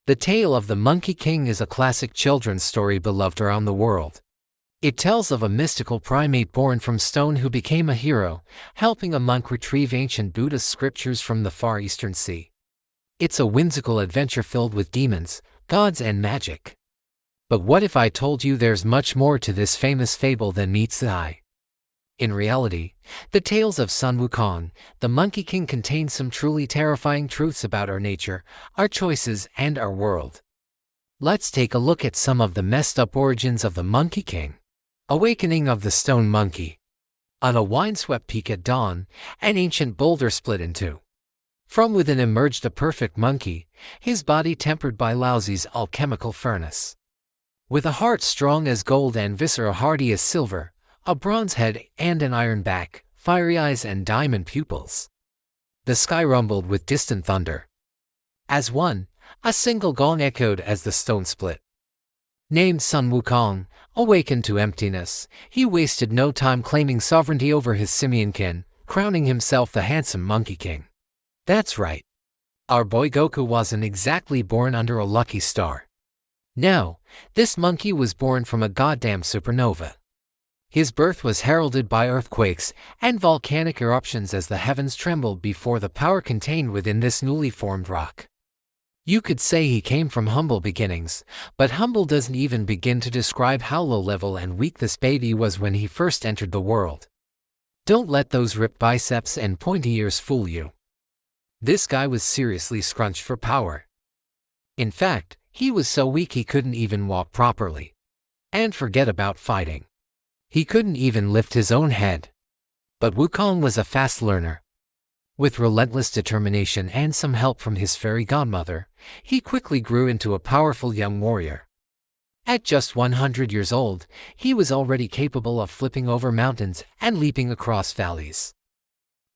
The tale of the Monkey King is a classic children's story beloved around the world. It tells of a mystical primate born from stone who became a hero, helping a monk retrieve ancient Buddhist scriptures from the Far Eastern Sea. It's a whimsical adventure filled with demons, gods, and magic. But what if I told you there's much more to this famous fable than meets the eye? In reality, the tales of Sun Wukong, the Monkey King, contain some truly terrifying truths about our nature, our choices, and our world. Let's take a look at some of the messed up origins of the Monkey King. Awakening of the Stone Monkey. On a windswept peak at dawn, an ancient boulder split in two. From within emerged a perfect monkey, his body tempered by Laozi's alchemical furnace. With a heart strong as gold and viscera hardy as silver, a bronze head and an iron back, fiery eyes and diamond pupils. The sky rumbled with distant thunder. As one, a single gong echoed as the stone split. Named Sun Wukong, awakened to emptiness, he wasted no time claiming sovereignty over his simian kin, crowning himself the handsome Monkey King. That's right. Our boy Goku wasn't exactly born under a lucky star. No, this monkey was born from a goddamn supernova. His birth was heralded by earthquakes and volcanic eruptions as the heavens trembled before the power contained within this newly formed rock. You could say he came from humble beginnings, but humble doesn't even begin to describe how low-level and weak this baby was when he first entered the world. Don't let those ripped biceps and pointy ears fool you. This guy was seriously scrunched for power. In fact, he was so weak he couldn't even walk properly. And forget about fighting. He couldn't even lift his own head. But Wukong was a fast learner. With relentless determination and some help from his fairy godmother, he quickly grew into a powerful young warrior. At just 100 years old, he was already capable of flipping over mountains and leaping across valleys.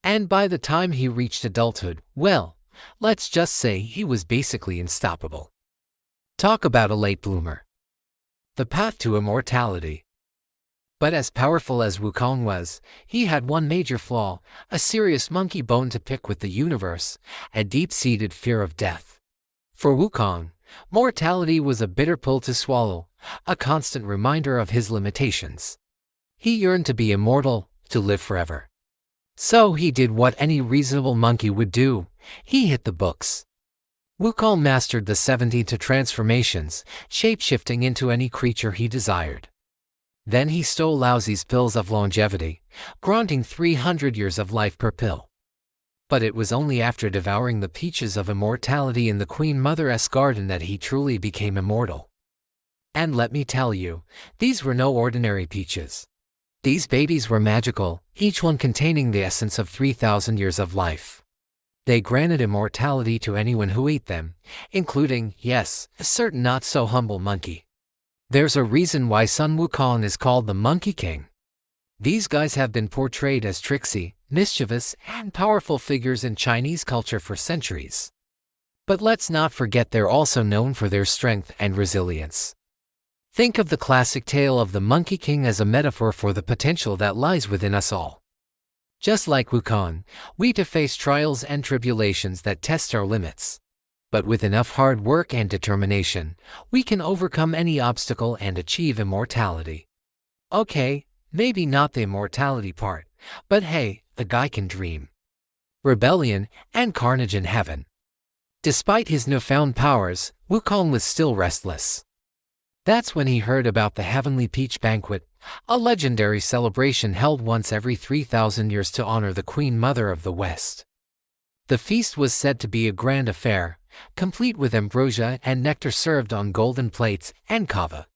And by the time he reached adulthood, well, let's just say he was basically unstoppable. Talk about a late bloomer. The path to immortality. But as powerful as Wukong was, he had one major flaw, a serious monkey bone to pick with the universe, a deep-seated fear of death. For Wukong, mortality was a bitter pill to swallow, a constant reminder of his limitations. He yearned to be immortal, to live forever. So he did what any reasonable monkey would do: he hit the books. Wukong mastered the 72 transformations, shape-shifting into any creature he desired. Then he stole Laozi's pills of longevity, granting 300 years of life per pill. But it was only after devouring the peaches of immortality in the Queen Mother's garden that he truly became immortal. And let me tell you, these were no ordinary peaches. These babies were magical, each one containing the essence of 3,000 years of life. They granted immortality to anyone who ate them, including, yes, a certain not-so-humble monkey. There's a reason why Sun Wukong is called the Monkey King. These guys have been portrayed as tricksy, mischievous, and powerful figures in Chinese culture for centuries. But let's not forget they're also known for their strength and resilience. Think of the classic tale of the Monkey King as a metaphor for the potential that lies within us all. Just like Wukong, we too face trials and tribulations that test our limits. But with enough hard work and determination, we can overcome any obstacle and achieve immortality. Okay, maybe not the immortality part, but hey, the guy can dream. Rebellion and carnage in heaven. Despite his newfound powers, Wukong was still restless. That's when he heard about the Heavenly Peach Banquet, a legendary celebration held once every 3,000 years to honor the Queen Mother of the West. The feast was said to be a grand affair, complete with ambrosia and nectar served on golden plates and kava.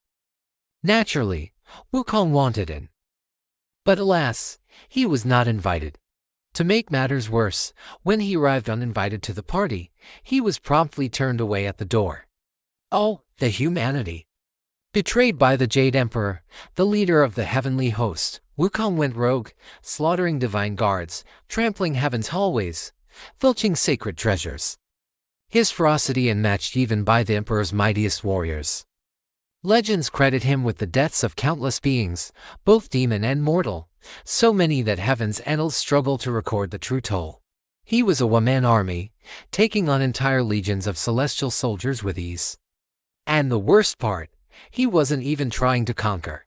Naturally, Wukong wanted in. But alas, he was not invited. To make matters worse, when he arrived uninvited to the party, he was promptly turned away at the door. Oh, the humanity! Betrayed by the Jade Emperor, the leader of the heavenly host, Wukong went rogue, slaughtering divine guards, trampling heaven's hallways, filching sacred treasures. His ferocity unmatched even by the Emperor's mightiest warriors. Legends credit him with the deaths of countless beings, both demon and mortal, so many that heaven's annals struggle to record the true toll. He was a one-man army, taking on entire legions of celestial soldiers with ease. And the worst part, he wasn't even trying to conquer.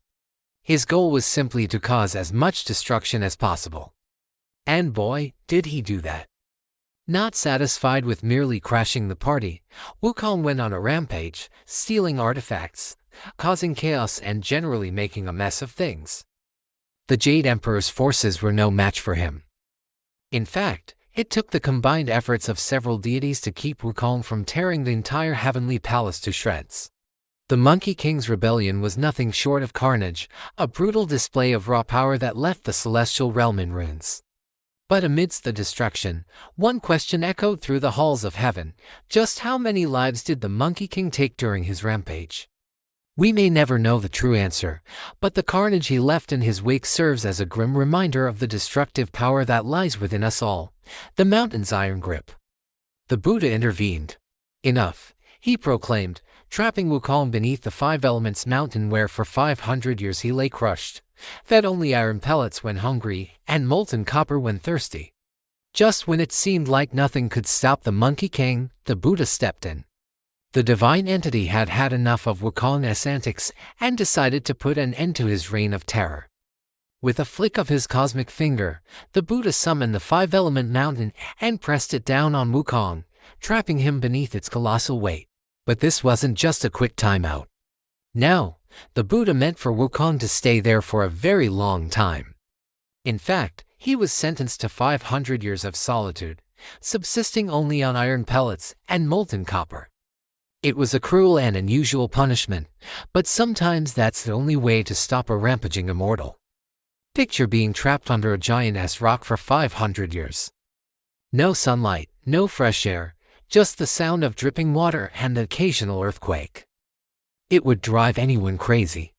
His goal was simply to cause as much destruction as possible. And boy, did he do that. Not satisfied with merely crashing the party, Wukong went on a rampage, stealing artifacts, causing chaos and generally making a mess of things. The Jade Emperor's forces were no match for him. In fact, it took the combined efforts of several deities to keep Wukong from tearing the entire heavenly palace to shreds. The Monkey King's rebellion was nothing short of carnage, a brutal display of raw power that left the celestial realm in ruins. But amidst the destruction, one question echoed through the halls of heaven: just how many lives did the Monkey King take during his rampage? We may never know the true answer, but the carnage he left in his wake serves as a grim reminder of the destructive power that lies within us all, the mountain's iron grip. The Buddha intervened. Enough, he proclaimed, trapping Wukong beneath the Five Elements mountain where for 500 years he lay crushed, fed only iron pellets when hungry and molten copper when thirsty. Just when it seemed like nothing could stop the Monkey King, the Buddha stepped in. The divine entity had had enough of Wukong's antics and decided to put an end to his reign of terror. With a flick of his cosmic finger, the Buddha summoned the Five-Element Mountain and pressed it down on Wukong, trapping him beneath its colossal weight. But this wasn't just a quick timeout. No, the Buddha meant for Wukong to stay there for a very long time. In fact, he was sentenced to 500 years of solitude, subsisting only on iron pellets and molten copper. It was a cruel and unusual punishment, but sometimes that's the only way to stop a rampaging immortal. Picture being trapped under a giant-ass rock for 500 years. No sunlight, no fresh air, just the sound of dripping water and the occasional earthquake. It would drive anyone crazy.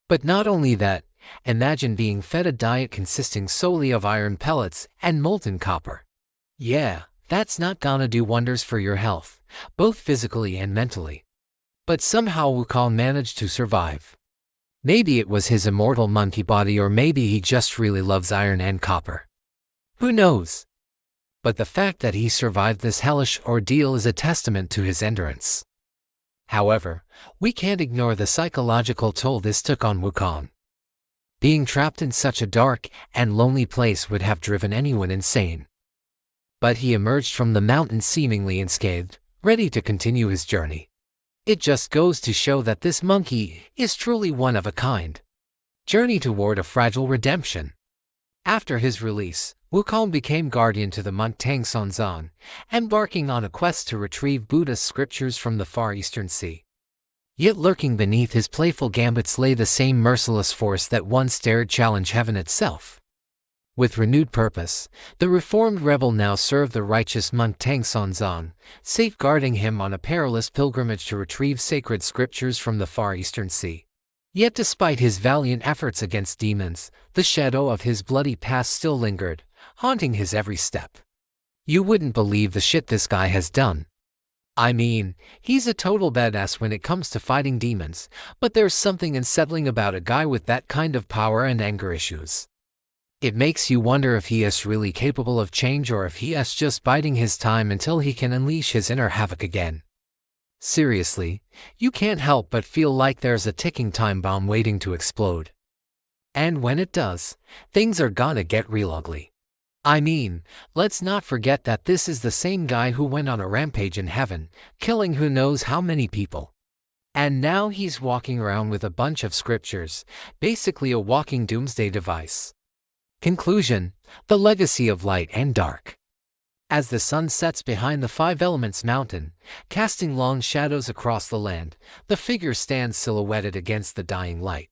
But not only that, imagine being fed a diet consisting solely of iron pellets and molten copper. Yeah, that's not gonna do wonders for your health, both physically and mentally. But somehow Wukong managed to survive. Maybe it was his immortal monkey body, or maybe he just really loves iron and copper. Who knows? But the fact that he survived this hellish ordeal is a testament to his endurance. However, we can't ignore the psychological toll this took on Wukong. Being trapped in such a dark and lonely place would have driven anyone insane. But he emerged from the mountain seemingly unscathed, ready to continue his journey. It just goes to show that this monkey is truly one of a kind. Journey toward a fragile redemption. After his release, Wukong became guardian to the monk Tang Sonzan, embarking on a quest to retrieve Buddha's scriptures from the far eastern sea. Yet lurking beneath his playful gambits lay the same merciless force that once dared challenge heaven itself. With renewed purpose, the reformed rebel now served the righteous monk Tang Sonzan, safeguarding him on a perilous pilgrimage to retrieve sacred scriptures from the far eastern sea. Yet despite his valiant efforts against demons, the shadow of his bloody past still lingered, haunting his every step. You wouldn't believe the shit this guy has done. I mean, he's a total badass when it comes to fighting demons, but there's something unsettling about a guy with that kind of power and anger issues. It makes you wonder if he is really capable of change, or if he is just biding his time until he can unleash his inner havoc again. Seriously, you can't help but feel like there's a ticking time bomb waiting to explode. And when it does, things are gonna get real ugly. I mean, let's not forget that this is the same guy who went on a rampage in heaven, killing who knows how many people. And now he's walking around with a bunch of scriptures, basically a walking doomsday device. Conclusion: the legacy of light and dark. As the sun sets behind the Five Elements mountain, casting long shadows across the land, the figure stands silhouetted against the dying light.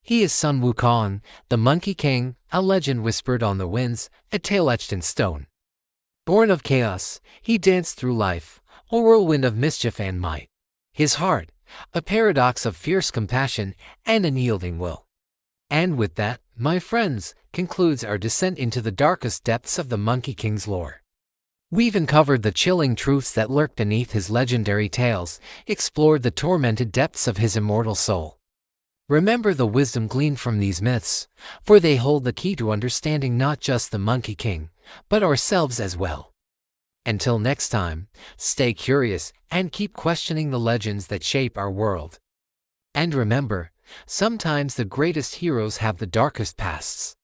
He is Sun Wukong, the Monkey King, a legend whispered on the winds, a tale etched in stone. Born of chaos, he danced through life, a whirlwind of mischief and might. His heart, a paradox of fierce compassion and unyielding will. And with that, my friends, concludes our descent into the darkest depths of the Monkey King's lore. We've uncovered the chilling truths that lurk beneath his legendary tales, explored the tormented depths of his immortal soul. Remember the wisdom gleaned from these myths, for they hold the key to understanding not just the Monkey King, but ourselves as well. Until next time, stay curious and keep questioning the legends that shape our world. And remember, sometimes the greatest heroes have the darkest pasts.